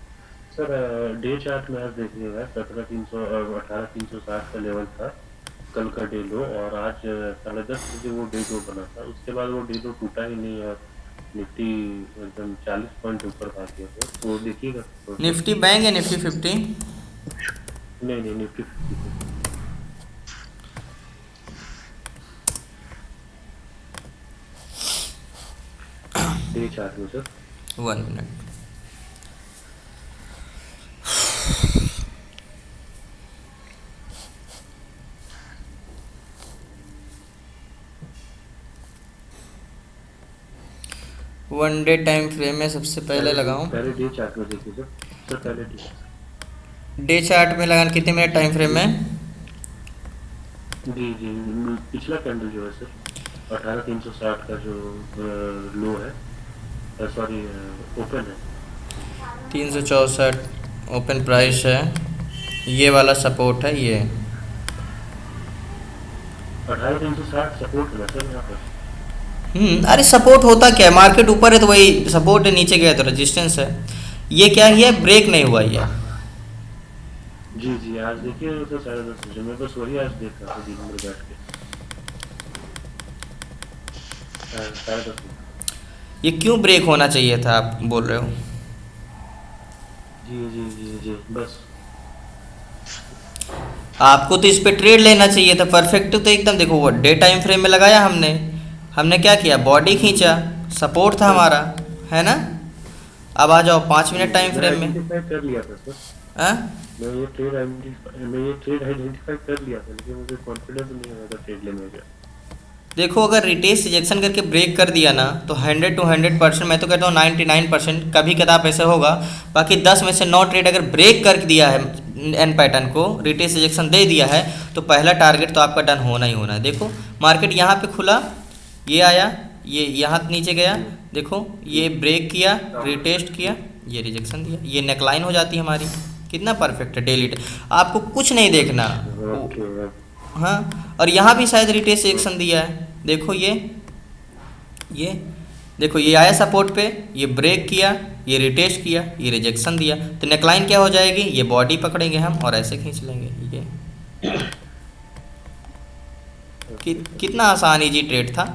सर डे चार्ट में आज देखिएगा 17,300 और 18,360 का लेवल था कल का डे लो, और आज 10:30 बजे वो डे लो बना था। उसके बाद वो डे लो टूटा ही नहीं और निफ्टी एकदम 40 पॉइंट ऊपर भाग गया था। तो देखिएगा तो। निफ्टी बैंक या निफ्टी 50? नहीं नहीं, निफ्टी 50 डे चार्ट में sir. 1 minute. One day time frame में सबसे पहले लगाऊं? पहले डे चार्ट में देखिए सर। सर पहले डे चार्ट में लगाना कितने मिनट टाइम फ्रेम में? जी जी, पिछला कैंडल जो है सर 18,360 का जो लो है, सॉरी ओपन है 364 ओपन प्राइस है, ये वाला सपोर्ट है ये। 18,360 सपोर्ट है ना सर यहाँ पर। अरे सपोर्ट होता क्या है, मार्केट ऊपर है तो वही सपोर्ट है, नीचे गया तो रेजिस्टेंस है। ये क्या है, ब्रेक नहीं हुआ ये। जी जी, आज देखिए तो 10:30 बजे मैं बस वही आज देख रहा था दिन भर बैठ के। 10:30। ये क्यों ब्रेक होना चाहिए था आप बोल रहे हो? जी जी जी जी, बस आपको तो इस पे ट्रेड लेना चाहिए था। परफेक्ट तो एकदम देखो, वो डे टाइम फ्रेम में लगाया हमने क्या किया, बॉडी खींचा, सपोर्ट था हमारा, है ना। अब आ जाओ 5 मिनट टाइम फ्रेम में। आइडेंटिफाई कर लिया था सर। हाँ मैं ये ट्रेड आइडेंटिफाई कर लिया था, लेकिन मुझे कॉन्फिडेंस नहीं हो रहा था ट्रेड लेने का। देखो, अगर रिटेस्ट रिजेक्शन करके ब्रेक कर दिया ना तो 100 to 100%, मैं तो कहता हूँ 99%, कभी कदाप ऐसे होगा। बाकी 10 में से 9 ट्रेड अगर ब्रेक कर दिया है एन पैटर्न को, रिटेस्ट रिजेक्शन दे दिया है, तो पहला टारगेट तो आपका डन होना ही होना है। देखो मार्केट यहाँ पे खुला, ये आया, ये यहाँ नीचे गया, देखो ये ब्रेक किया, रिटेस्ट किया, ये रिजेक्शन दिया, ये नेकलाइन हो जाती है हमारी। कितना परफेक्ट है डेली। आपको कुछ नहीं देखना। ओके। हाँ, और यहाँ भी शायद रिटेस्ट रिजेक्शन दिया है। देखो ये देखो, ये आया सपोर्ट पे, ये ब्रेक किया, ये रिटेस्ट किया, ये रिजेक्शन दिया, तो नेकलाइन क्या हो जाएगी, ये बॉडी पकड़ेंगे हम और ऐसे खींच लेंगे। ये कितना आसान इजी ट्रेड था।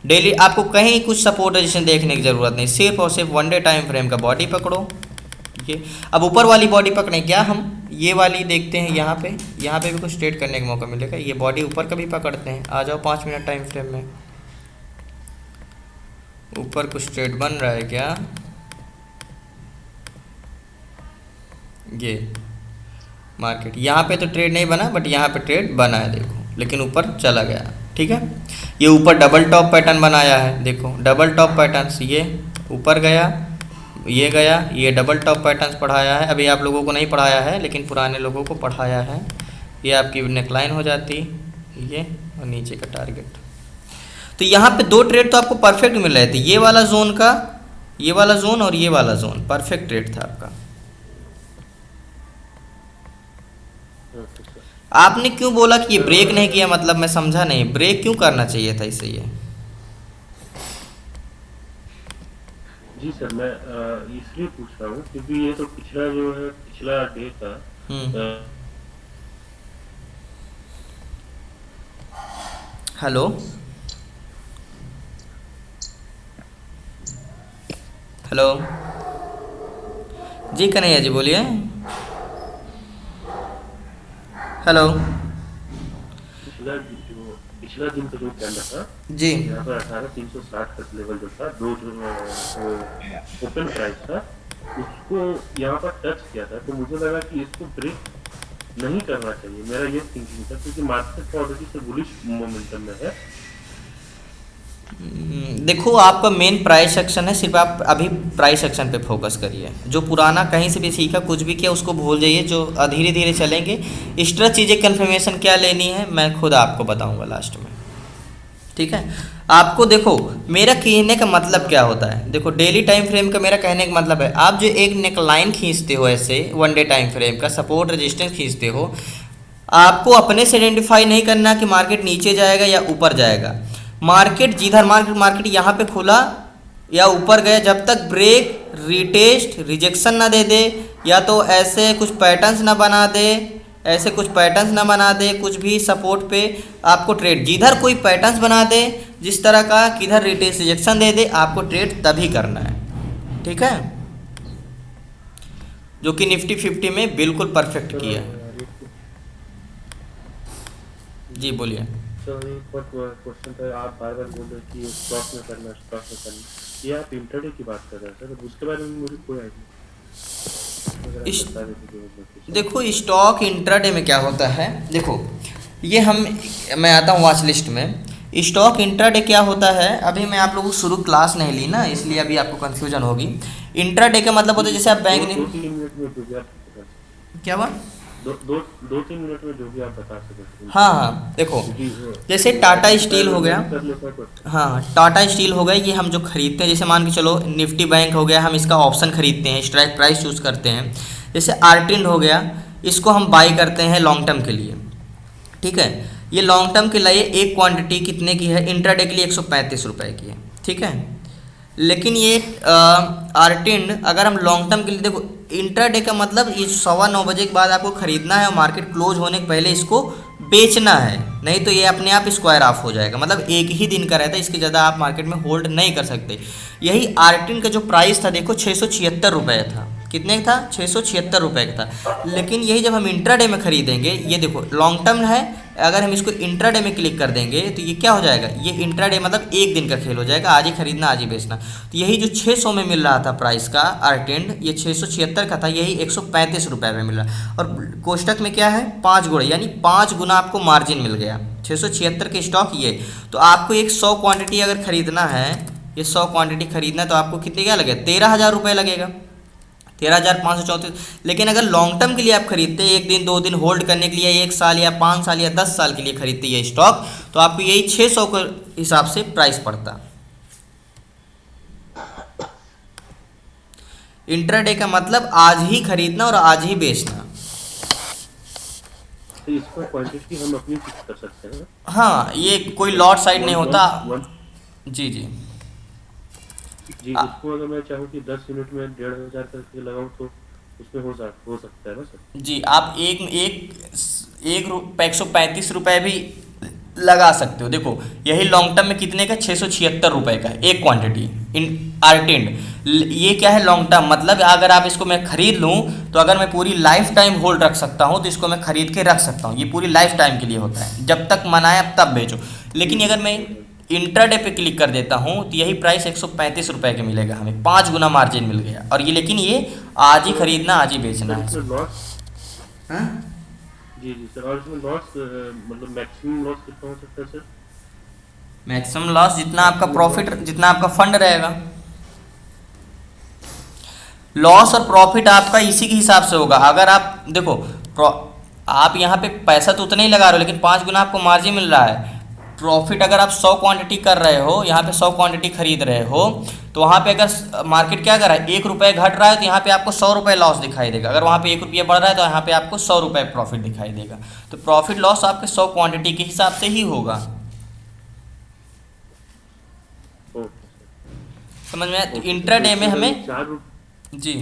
डेली आपको कहीं कुछ सपोर्ट रजिस्टेंस देखने की ज़रूरत नहीं, सिर्फ और सिर्फ 1 डे टाइम फ्रेम का बॉडी पकड़ो। ये अब ऊपर वाली बॉडी पकड़ें क्या हम, ये वाली देखते हैं, यहाँ पे भी कुछ ट्रेड करने का मौका मिलेगा। ये बॉडी ऊपर का भी पकड़ते हैं। आ जाओ 5 मिनट टाइम फ्रेम में, ऊपर कुछ ट्रेड बन रहा है क्या? ये मार्केट यहाँ पे तो ट्रेड नहीं बना, बट यहाँ पे ट्रेड बना है देखो, लेकिन ऊपर चला गया। ठीक है, ये ऊपर डबल टॉप पैटर्न बनाया है, देखो डबल टॉप पैटर्न, ये ऊपर गया, ये गया, ये डबल टॉप पैटर्न्स पढ़ाया है। अभी आप लोगों को नहीं पढ़ाया है, लेकिन पुराने लोगों को पढ़ाया है। ये आपकी नेकलाइन हो जाती, ये और नीचे का टारगेट। तो यहाँ पे 2 ट्रेड तो आपको परफेक्ट मिल रहे थे, ये वाला जोन का, ये वाला जोन और ये वाला जोन, परफेक्ट ट्रेड था आपका। आपने क्यों बोला कि ये ब्रेक नहीं किया, मतलब मैं समझा नहीं, ब्रेक क्यों करना चाहिए था इसे? ये जी सर, मैं इसलिए पूछ रहा हूँ क्योंकि ये तो पिछला जो है, पिछला डे था। हेलो हेलो जी, कन्हैया जी बोलिए। हेलो, पिछला दिन का जो कैंडल था जी, यहाँ पर 18,360 का लेवल जो था, जो ओपन प्राइस था, उसको यहाँ पर टच किया था। तो मुझे लगा कि इसको ब्रेक नहीं करना चाहिए, मेरा ये थिंकिंग था, क्योंकि मार्केट ऑलरेडी से बुलिश मोमेंटम में है। देखो आपका मेन प्राइस सेक्शन है, सिर्फ आप अभी प्राइस सेक्शन पे फोकस करिए। जो पुराना कहीं से भी सीखा कुछ भी किया उसको भूल जाइए, जो धीरे धीरे चलेंगे। एक्स्ट्रा चीज़ें कन्फर्मेशन क्या लेनी है मैं खुद आपको बताऊंगा लास्ट में, ठीक है। आपको देखो मेरा कहने का मतलब क्या होता है, देखो डेली टाइम फ्रेम का मेरा कहने का मतलब है, आप जो एक नेकलाइन खींचते हो ऐसे वन डे टाइम फ्रेम का सपोर्ट रेजिस्टेंस खींचते हो, आपको अपने से आइडेंटिफाई नहीं करना कि मार्केट नीचे जाएगा या ऊपर जाएगा। मार्केट जिधर मार्केट यहाँ पे खुला या ऊपर गया, जब तक ब्रेक रिटेस्ट रिजेक्शन ना दे दे, या तो ऐसे कुछ पैटर्न्स ना बना दे, ऐसे कुछ पैटर्न्स ना बना दे कुछ भी सपोर्ट पे, आपको ट्रेड जिधर कोई पैटर्न्स बना दे जिस तरह का किधर रिटेस्ट रिजेक्शन दे दे, आपको ट्रेड तभी करना है, ठीक है। जो कि निफ्टी 50 में बिल्कुल परफेक्ट किया है। जी बोलिए। सर एक बार क्वेश्चन था, आप बार बार बोल रहे कि स्टॉक में करना, स्टॉक में करना, ये आप इंट्राडे की बात कर रहे हैं सर, उसके बारे में मुझे कोई आइडिया अगर आप बता देते तो। देखो स्टॉक इंट्राडे में क्या होता है, देखो ये मैं आता हूँ वॉच लिस्ट में। स्टॉक इंट्राडे क्या होता है, अभी मैं आप लोगों को शुरू क्लास नहीं ली ना, इसलिए अभी आपको कंफ्यूजन होगी। इंट्राडे का मतलब होता है जैसे आप बैंक दो 3 मिनट में जो भी आप बता सकते क्या बात दो 3 मिनट में जो भी आप बता सकते हैं। हाँ देखो जैसे टाटा स्टील हो गया, हाँ टाटा स्टील हो गया, ये हम जो खरीदते हैं, जैसे मान के चलो निफ्टी बैंक हो गया, हम इसका ऑप्शन खरीदते हैं, स्ट्राइक प्राइस चूज़ करते हैं। जैसे आर्टिन हो गया, इसको हम बाई करते हैं लॉन्ग टर्म के लिए, ठीक है। ये लॉन्ग टर्म के लिए एक क्वांटिटी कितने की है, इंट्राडे के लिए 135 रुपये की है, ठीक है। लेकिन ये आर्टिन अगर हम लॉन्ग टर्म के लिए, देखो इंट्राडे का मतलब ये 9:15 बजे के बाद आपको खरीदना है और मार्केट क्लोज होने के पहले इसको बेचना है, नहीं तो ये अपने आप स्क्वायर ऑफ हो जाएगा। मतलब एक ही दिन का रहता है, इसके ज़्यादा आप मार्केट में होल्ड नहीं कर सकते। यही आर्टिन का जो प्राइस था देखो 676 रुपये था, कितने का था, 676 रुपये का था। लेकिन यही जब हम इंट्राडे में खरीदेंगे, ये देखो लॉन्ग टर्म है, अगर हम इसको इंट्राडे में क्लिक कर देंगे तो ये क्या हो जाएगा, ये इंट्राडे मतलब एक दिन का खेल हो जाएगा, आज ही खरीदना आज ही बेचना। तो यही जो 600 में मिल रहा था प्राइस का आर्टेंड, ये 676 का था, यही 135 रुपये में मिल रहा। और कोष्टक में क्या है 5 गुणा, यानी 5 गुना आपको मार्जिन मिल गया। 676 के स्टॉक ये, तो आपको एक 100 क्वान्टिटी अगर खरीदना है, ये 100 क्वान्टिटी खरीदना है तो आपको कितने क्या लगेगा, 13,000 रुपये लगेगा, 13,534। लेकिन अगर लॉन्ग टर्म के लिए आप खरीदते हैं, एक दिन 2 दिन होल्ड करने के लिए, 1 साल या 5 साल या 10 साल के लिए खरीदते ये स्टॉक, तो आपको यही 600 के हिसाब से प्राइस पड़ता। इंट्राडे का मतलब आज ही खरीदना और आज ही बेचना। तो इसका क्वांटिटी हम अपनी फिक्स कर सकते हैं। हाँ ये कोई लॉट साइड नहीं होता। जी जी जी, इसको अगर मैं चाहूँ कि 10 यूनिट में 1,500 करके लगाऊं तो उसमें हो सकता है ना सर। जी, आप एक 135 रुपये भी लगा सकते हो। देखो यही लॉन्ग टर्म में कितने का, 676 रुपये का एक क्वांटिटी इन आर्टेंड। ये क्या है लॉन्ग टर्म, मतलब अगर आप इसको मैं खरीद लूँ तो अगर मैं पूरी लाइफ टाइम होल्ड रख सकता हूँ तो इसको मैं खरीद के रख सकता हूँ, ये पूरी लाइफ टाइम के लिए होता है, जब तक मनाए तब बेचो। लेकिन अगर मैं इंट्राडे पे क्लिक कर देता हूँ तो यही प्राइस 135 रुपये के मिलेगा, हमें 5 गुना मार्जिन मिल गया। और ये लेकिन ये आज ही खरीदना आज ही बेचना है। हाँ जी जी सर, और इसमें लॉस मतलब मैक्सिमम लॉस कितना हो सकता है सर? मैक्सिमम लॉस जितना आपका प्रॉफिट, जितना आपका फंड रहेगा। लॉस और प्रॉफिट आपका इसी के हिसाब से होगा। अगर आप देखो आप यहाँ पे पैसा तो उतना ही लगा रहे हो, लेकिन 5 गुना आपको मार्जिन मिल रहा है। प्रॉफिट अगर आप 100 क्वांटिटी कर रहे हो, यहाँ पे 100 क्वांटिटी खरीद रहे हो, तो वहाँ पे अगर मार्केट क्या कर रहा है 1 रुपये घट रहा है तो यहाँ पे आपको 100 रुपये लॉस दिखाई देगा। अगर वहाँ पे 1 रुपया बढ़ रहा है तो यहाँ पे आपको 100 रुपये प्रॉफिट दिखाई देगा। तो प्रॉफिट लॉस आपके 100 क्वांटिटी के हिसाब से ही होगा, समझ में। तो इंट्राडे में हमें जी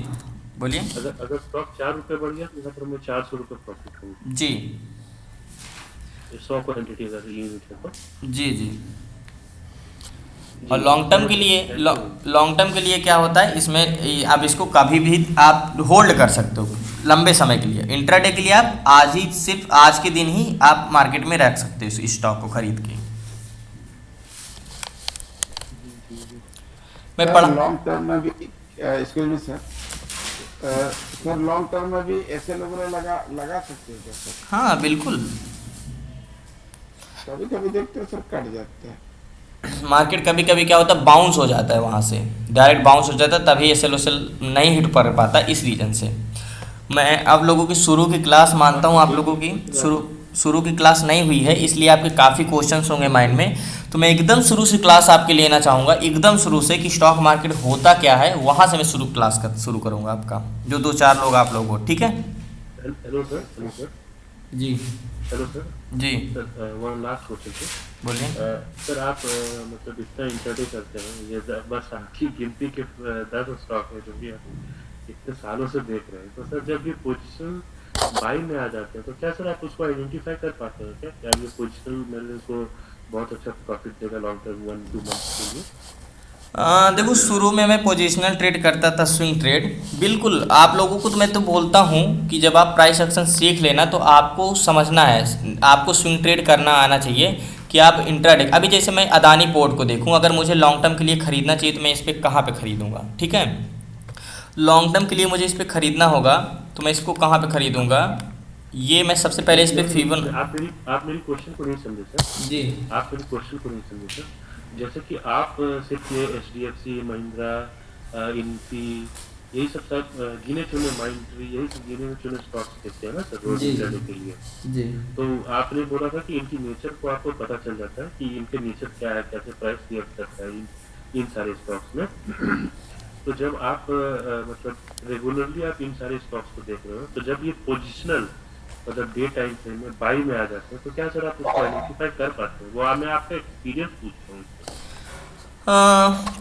बोलिए, अगर स्टॉक 4 रुपये बढ़ गया तो यहाँ पर हमें 400 रुपये प्रॉफिट होगा जी 100 क्वांटिटी अगर यूनिट है तो। जी जी। और लॉन्ग टर्म के लिए, लॉन्ग टर्म के लिए क्या होता है इसमें, आप इसको कभी भी आप होल्ड कर सकते हो लंबे समय के लिए। इंट्राडे के लिए आप आज ही, सिर्फ आज के दिन ही आप मार्केट में रख सकते हो इस स्टॉक को खरीद के। मैं पढ़ा लॉन्ग टर्म में भी, excuse me sir, sir long term में भी ऐसे लोग लगा सकते हैं क्या सर? हाँ बिल्कुल। कभी कभी देखते हैं सर कट जाते हैं। मार्केट कभी कभी क्या होता है, बाउंस हो जाता है वहाँ से, डायरेक्ट बाउंस हो जाता है, तभी एस एल नहीं हिट कर पाता इस रीज़न से। मैं आप लोगों की शुरू की क्लास मानता हूँ, आप लोगों की शुरू शुरू की क्लास नहीं हुई है, इसलिए आपके काफ़ी क्वेश्चंस होंगे माइंड में। तो मैं एकदम शुरू से क्लास आपके लेना चाहूँगा, एकदम शुरू से कि स्टॉक मार्केट होता क्या है, वहाँ से मैं शुरू करूँगा आपका, जो 2-4 लोग आप लोग हो, ठीक है। हेलो सर, हेलो सर, जी हेलो सर, जी sir one last question sir. बोलिए। सर आप मतलब इतना इंटरडे करते हैं, ये बस आपकी गिनती के 10 स्टॉक है जो भी आप इतने सालों से देख रहे हैं, तो सर जब ये पोजीशन बाई में आ जाते हैं तो क्या सर आप उसको आइडेंटिफाई कर पाते हैं क्या, क्या ये पोजिशनल मेरे को बहुत अच्छा प्रॉफिट देगा लॉन्ग टर्म 1-2 मंथ के लिए? देखो, शुरू में मैं पोजिशनल ट्रेड करता था, स्विंग ट्रेड। बिल्कुल, आप लोगों को तो मैं तो बोलता हूँ कि जब आप प्राइस एक्शन सीख लेना तो आपको समझना है, आपको स्विंग ट्रेड करना आना चाहिए कि आप इंट्राडे, अभी जैसे मैं अदानी पोर्ट को देखूँ, अगर मुझे लॉन्ग टर्म के लिए ख़रीदना चाहिए तो मैं इस पर कहाँ पे ख़रीदूँगा, ठीक है। लॉन्ग टर्म के लिए मुझे इस पर ख़रीदना होगा तो मैं इसको कहाँ पे ख़रीदूँगा, ये मैं सबसे पहले इस पर फीवन। आप मेरी क्वेश्चन को नहीं समझे सर, जी आप मेरी क्वेश्चन को नहीं समझे सर। जैसे कि आप सिर्फ ये HDFC, महिंद्रा, इनफी, यही सब गिने चुने, माइंट्री, यही सब गिने चुने स्टॉक्स देखते हैं ना सर रोज जी इंट्राडे के लिए। जी तो आपने बोला था कि इनकी नेचर को आपको पता चल जाता है कि इनके नेचर क्या है, कैसे प्राइस रिएक्ट करता है इन सारे स्टॉक्स में। तो जब आप मतलब रेगुलरली आप इन सारे स्टॉक्स को देख रहे हो, तो जब ये पोजिशनल मतलब डे टाइम फ्रेम में बाई में आ जाते हैं, तो क्या सर आप उसको आइडेंटिफाई कर पाते हैं? वो मैं आपका एक्सपीरियंस पूछ रहा हूँ।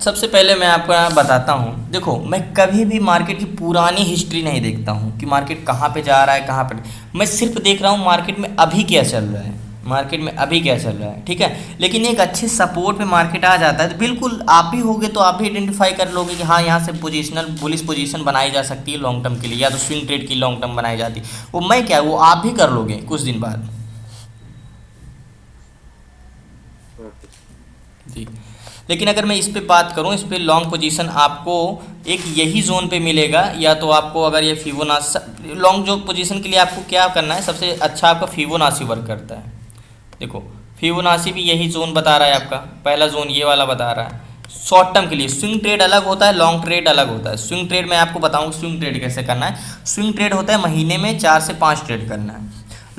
सबसे पहले मैं आपको यहाँ बताता हूँ। देखो, मैं कभी भी मार्केट की पुरानी हिस्ट्री नहीं देखता हूँ कि मार्केट कहाँ पे जा रहा है, कहाँ पे नहीं। मैं सिर्फ देख रहा हूँ मार्केट में अभी क्या चल रहा है, मार्केट में अभी क्या चल रहा है, ठीक है। लेकिन एक अच्छे सपोर्ट पे मार्केट आ जाता है तो बिल्कुल आप भी होगे तो आप भी आइडेंटिफाई कर लोगे कि हाँ, यहाँ से पोजिशनल बुलिश पोजीशन बनाई जा सकती है लॉन्ग टर्म के लिए, या तो स्विंग ट्रेड की लॉन्ग टर्म बनाई जाती है। वो मैं क्या, वो आप भी कर लोगे कुछ दिन बाद। ओके। जी, लेकिन अगर मैं इस पे बात करूं, इस पे लॉन्ग पोजीशन आपको एक यही जोन पे मिलेगा, या तो आपको अगर ये फिबोनाची लॉन्ग जो पोजीशन के लिए आपको क्या करना है, सबसे अच्छा आपका फिबोनाची वर्क करता है। देखो, फिबोनाची भी यही जोन बता रहा है, आपका पहला जोन ये वाला बता रहा है। शॉर्ट टर्म के लिए स्विंग ट्रेड अलग होता है, लॉन्ग ट्रेड अलग होता है। स्विंग ट्रेड मैं आपको बताऊंगा स्विंग ट्रेड कैसे करना है। स्विंग ट्रेड होता है महीने में 4 से 5 ट्रेड करना है।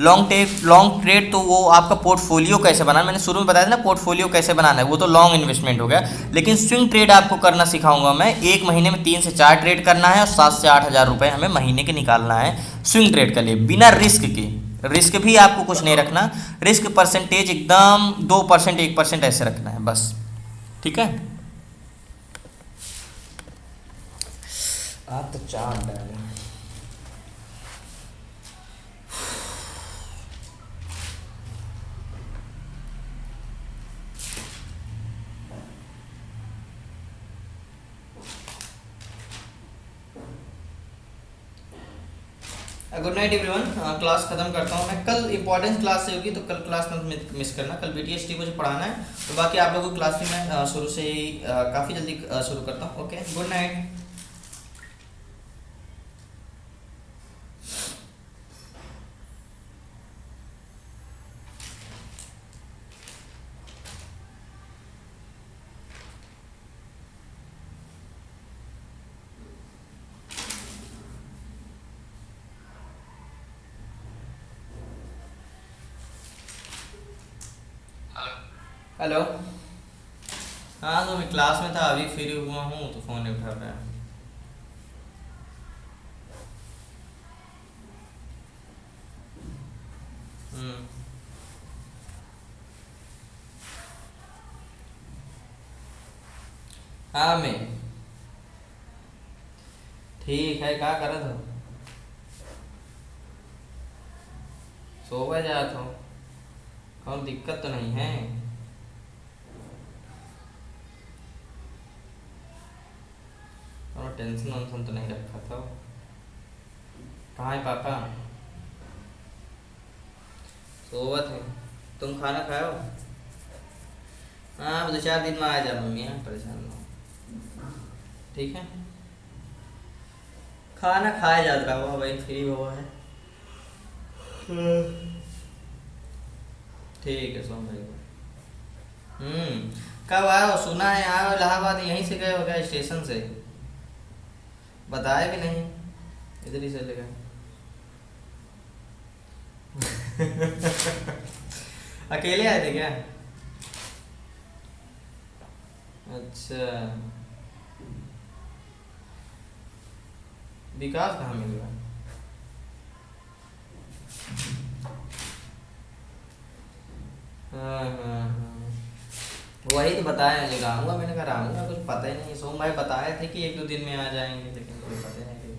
लॉन्ग ट्रेड तो वो आपका पोर्टफोलियो कैसे बनाना, मैंने शुरू में बताया था ना, पोर्टफोलियो कैसे बनाना है, वो तो लॉन्ग इन्वेस्टमेंट हो गया। लेकिन स्विंग ट्रेड आपको करना सिखाऊंगा मैं, एक महीने में 3 से 4 ट्रेड करना है और 7 से 8 हज़ार रुपये हमें महीने के निकालना है स्विंग ट्रेड के लिए, बिना रिस्क के। रिस्क भी आपको कुछ नहीं रखना, रिस्क परसेंटेज एकदम 2%, 1% ऐसे रखना है बस, ठीक है। आप तो चांद डाले। गुड नाइट एवरीवन, क्लास खत्म करता हूँ मैं। कल इंपॉर्टेंट क्लास से होगी तो कल क्लास मत मिस करना, कल BTST मुझे पढ़ाना है। तो बाकी आप लोगों की क्लास भी मैं शुरू से ही काफ़ी जल्दी शुरू करता हूँ। Okay, good night. हेलो, हाँ तो मैं क्लास में था, अभी फ्री हुआ हूँ तो फ़ोन नहीं उठा रहा है। हाँ मैं ठीक है, क्या कर रहा था? सोवा जाता हूँ, और दिक्कत तो नहीं है। और टेंशन वेंशन तो नहीं रखा था। कहाँ है पापा? सोवत है। तुम खाना खाओ? हाँ, 2-4 दिन में आ जा मम्मी, परेशान हो, ठीक है। खाना खाया जाता हुआ भाई, फ्री हुआ है। ठीक है, सोम भाई। कब आए हो? सुना है आए हो इलाहाबाद, यहीं से गए हो क्या स्टेशन से? बताया भी नहीं, इधर ही चले गए। अकेले आए थे क्या? अच्छा, विकास कहाँ मिल रहा है? हाँ हाँ हाँ, वही तो बताया लेगा आऊँगा, मैंने कहा आऊँगा, कुछ पता ही नहीं। सोम भाई बताए थे कि 1-2 दिन में आ जाएंगे, लेकिन कोई पता नहीं कहीं।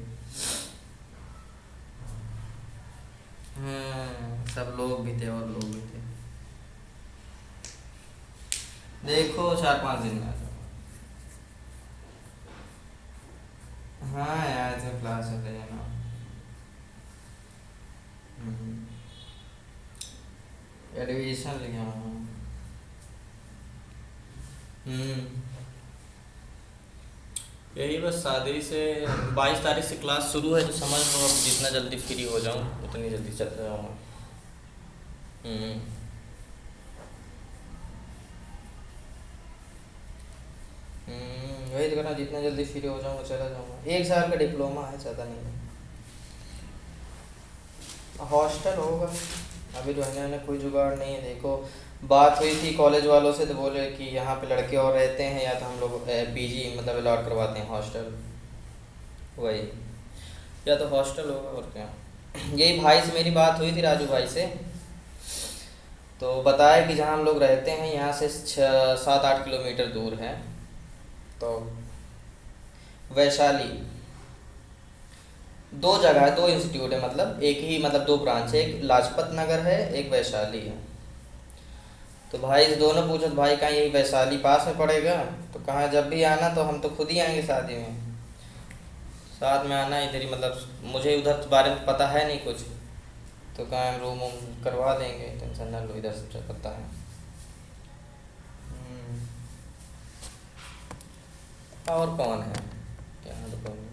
हाँ, सब लोग भी थे और लोग भी थे। देखो 4-5 दिन में आ जाओ। हाँ यार, तो क्लास चल रही है ना। एडमिशन लिया हूँ। यही बस शादी से 22 तारीख से क्लास शुरू है, तो समझ लो अब जितना जल्दी फ्री हो जाऊँ उतनी जल्दी चल जाऊँगा। वही तो करना, जितना जल्दी फ्री हो जाऊँगा चला जाऊँगा। 1 साल का डिप्लोमा है, ज़्यादा नहीं है। हॉस्टल होगा, अभी रहने में कोई जुगाड़ नहीं है। देखो बात हुई थी कॉलेज वालों से, तो बोले कि यहाँ पे लड़के और रहते हैं, या तो हम लोग पीजी मतलब अलॉट करवाते हैं हॉस्टल, वही, या तो हॉस्टल होगा और क्या। यही भाई से मेरी बात हुई थी, राजू भाई से, तो बताया कि जहाँ हम लोग रहते हैं यहाँ से 6-7-8 किलोमीटर दूर है, तो वैशाली 2 जगह है, 2 इंस्टीट्यूट है, मतलब एक ही, मतलब 2 ब्रांच है, एक लाजपत नगर है, एक वैशाली है। तो भाई से दोनों पूछो, तो भाई कहाँ, यही वैशाली पास में पड़ेगा, तो कहाँ जब भी आना तो हम तो खुद ही आएंगे शादी में, साथ में आना इधर ही, मतलब मुझे उधर बारे में पता है नहीं कुछ, तो कहाँ हम रूम वूम करवा देंगे, टेंशन ना लो, इधर से पता है। और कौन है यहाँ, तो कौन है।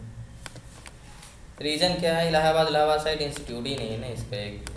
रीज़न क्या है, इलाहाबाद साइड इंस्टीट्यूट ही नहीं है ना इस पर एक।